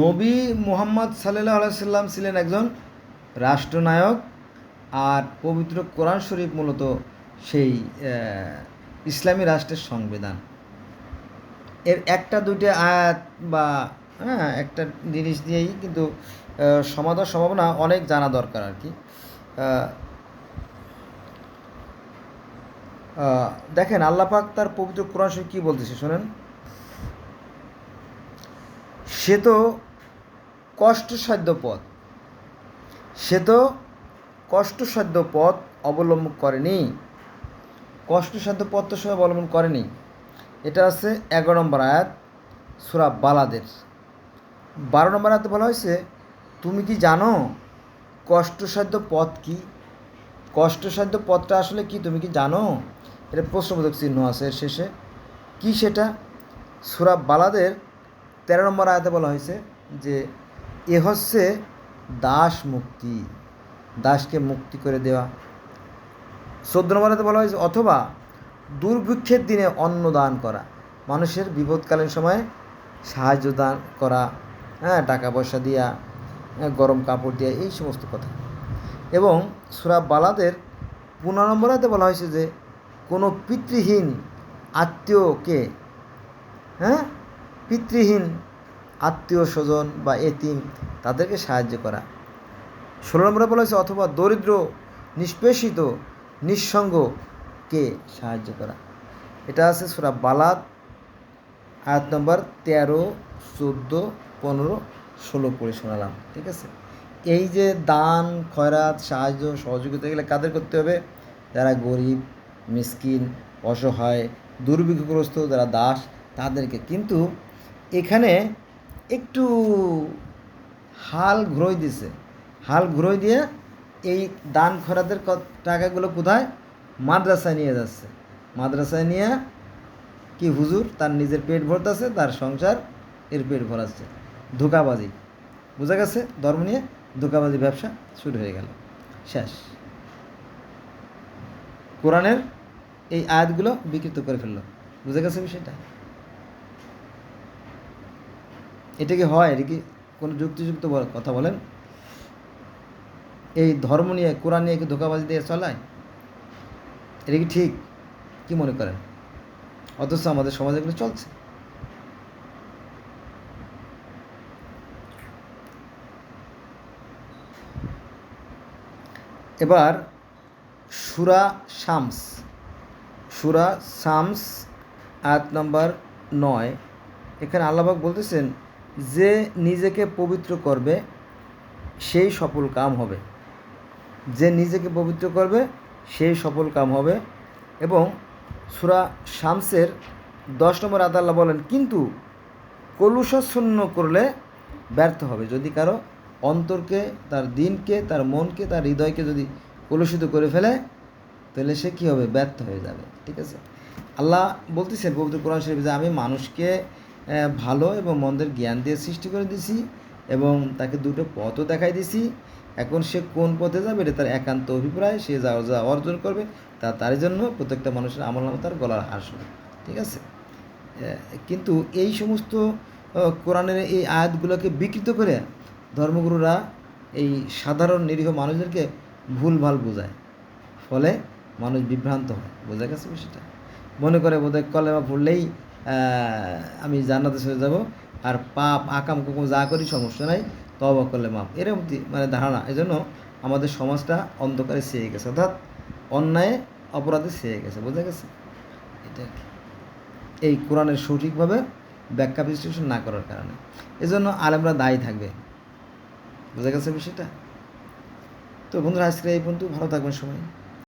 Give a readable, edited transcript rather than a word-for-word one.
নবী মুহাম্মদ সাল্লাল্লাহু আলাইহি সাল্লাম ছিলেন একজন রাষ্ট্রনায়ক, আর পবিত্র কোরআন শরীফ মূলত সেই ইসলামী রাষ্ট্রের সংবিধান। এর একটা দুইটা আয়াত বা একটা জিনিস দিয়েই কিন্তু সমাধান সম্ভাবনা অনেক জানা দরকার আর কি। দেখেন আল্লাহ পাক তার পবিত্র কোরআন শরীফ কী বলতেছে শোনেন। সে তো কষ্টসাধ্য পথ সে তো কষ্টসাধ্য পথ অবলম্বন করেনি। কষ্টসাধ্য পথ তো সে অবলম্বন করেনি। এটা আছে 11 নম্বর আয়াত সূরা বালাদের। 12 নম্বর আয়াতে বলা হয়েছে, তুমি কি জানো কষ্টসাধ্য পথ কি? কষ্টসাধ্য পথটা আসলে কি তুমি কি জানো? এটা প্রশ্নবোধক চিহ্ন আছে এর শেষে। কি সেটা? সূরা বালাদের 13 নম্বর আয়াতে বলা হয়েছে যে এ হচ্ছে দাস মুক্তি, দাসকে মুক্তি করে দেওয়া। 14 নম্বর আয়াতে বলা হয়েছে অথবা দুর্ভিক্ষের দিনে অন্ন দান করা, মানুষের বিপদকালীন সময়ে সাহায্য দান করা, টাকা পয়সা দিয়া, গরম কাপড় দিয়া, এই সমস্ত কথা। এবং সূরা বালাদের 15 নম্বর আয়াতে বলা হয়েছে যে কোনো পিতৃহীন আত্মীয়কে, পিতৃহীন আত্মীয় স্বজন বা এতিম তাদেরকে সাহায্য করা। 16 নম্বরে বলা হয়েছে অথবা দরিদ্র নিষ্পেষিত নিঃসঙ্গকে সাহায্য করা। এটা আছে সূরা বালাদ আয়াত নম্বর 13, 14, 15, 16 পড়ে শোনালাম। ঠিক আছে। এই যে দান খয়রাত সাহায্য সহযোগিতা এগুলো কাদের করতে হবে? যারা গরিব মিসকিন অসহায় দুর্ভিক্ষগ্রস্ত যারা দাস তাদেরকে। কিন্তু এখানে একটু হাল ঘুরোয় দিছে। হাল ঘুরোয় দিয়ে এই দান খয়রাতের টাকাগুলো কোথায়? মাদ্রাসায় নিয়ে যাচ্ছে। মাদ্রাসায় নিয়ে কি হুজুর তার নিজের পেট ভরতেছে, তার সংসার এর পেট ভরাচ্ছে। ধোঁকাবাজি, বোঝা গেছে? ধর্ম নিয়ে ধোঁকাবাজি ব্যবসা শুরু হয়ে গেল, শেষ। কোরআনের এই আয়াতগুলো বিকৃত করে ফেললো, বুঝা গেছে বিষয়টা? এটা কি হয়? এটা কি কোনো যুক্তিযুক্ত কথা বলেন? এই ধর্ম নিয়ে কোরআন নিয়ে কি ধোঁকাবাজি দিয়ে চলায়? এটা কি ঠিক? কি মনে করেন? অথচ আমাদের সমাজে এগুলো চলছে। এবার সূরা শামস আয়াত নম্বর 9, এখানে আল্লাহ পাক বলতেছেন যে নিজেকে পবিত্র করবে সেই সফল কাম হবে। যে নিজেকে পবিত্র করবে সেই সফল কাম হবে। এবং সূরা শামসের 10 নম্বর আয়াতে আল্লাহ বলেন কিন্তু কলুষাচ্ছন্ন করলে ব্যর্থ হবে। যদি কারো অন্তরকে, তার দিনকে, তার মনকে, তার হৃদয়কে যদি কলুষিত করে ফেলে তাহলে সে কী হবে? ব্যর্থ হয়ে যাবে। ঠিক আছে। আল্লাহ বলতেছেন পবিত্র কোরআন শরীফে যে আমি মানুষকে ভালো এবং মন্দের জ্ঞান দিয়ে সৃষ্টি করে দিয়েছি এবং তাকে দুটো পথও দেখাই দিয়েছি। এখন সে কোন পথে যাবে এটা তার একান্ত অভিপ্রায়। সে যা অর্জন করবে তার জন্য প্রত্যেকটা মানুষের আমলনামা তার গলার হাসবে। ঠিক আছে। কিন্তু এই সমস্ত কোরআনের এই আয়াতগুলোকে বিকৃত করে ধর্মগুরুরা এই সাধারণ নিরীহ মানুষদেরকে ভুলভাল বোঝায়, ফলে মানুষ বিভ্রান্ত হয়। বোঝা গেছে বিষয়টা? মনে করে বোধহয় কলেমা পড়লেই আমি জান্নাতে চলে যাব, আর পাপ আকাম কুকুম যা করি সমস্যা নাই, তওবা করলে মাপ, এরকম ধারণা। এই জন্য আমাদের সমাজটা অন্ধকারে ছেয়ে গেছে, অর্থাৎ অন্যায় অপরাধে ছেয়ে গেছে। বোঝা গেছে? এটা আর কি এই কোরআনের সঠিকভাবে ব্যাখ্যা বিশ্লেষণ না করার কারণে। এজন্য আলেমরা দায়ী থাকবে। বোঝা গেছে বিষয়টা? তো বন্ধুরা আজকে এই পর্যন্ত। ভালো থাকবেন সবাই।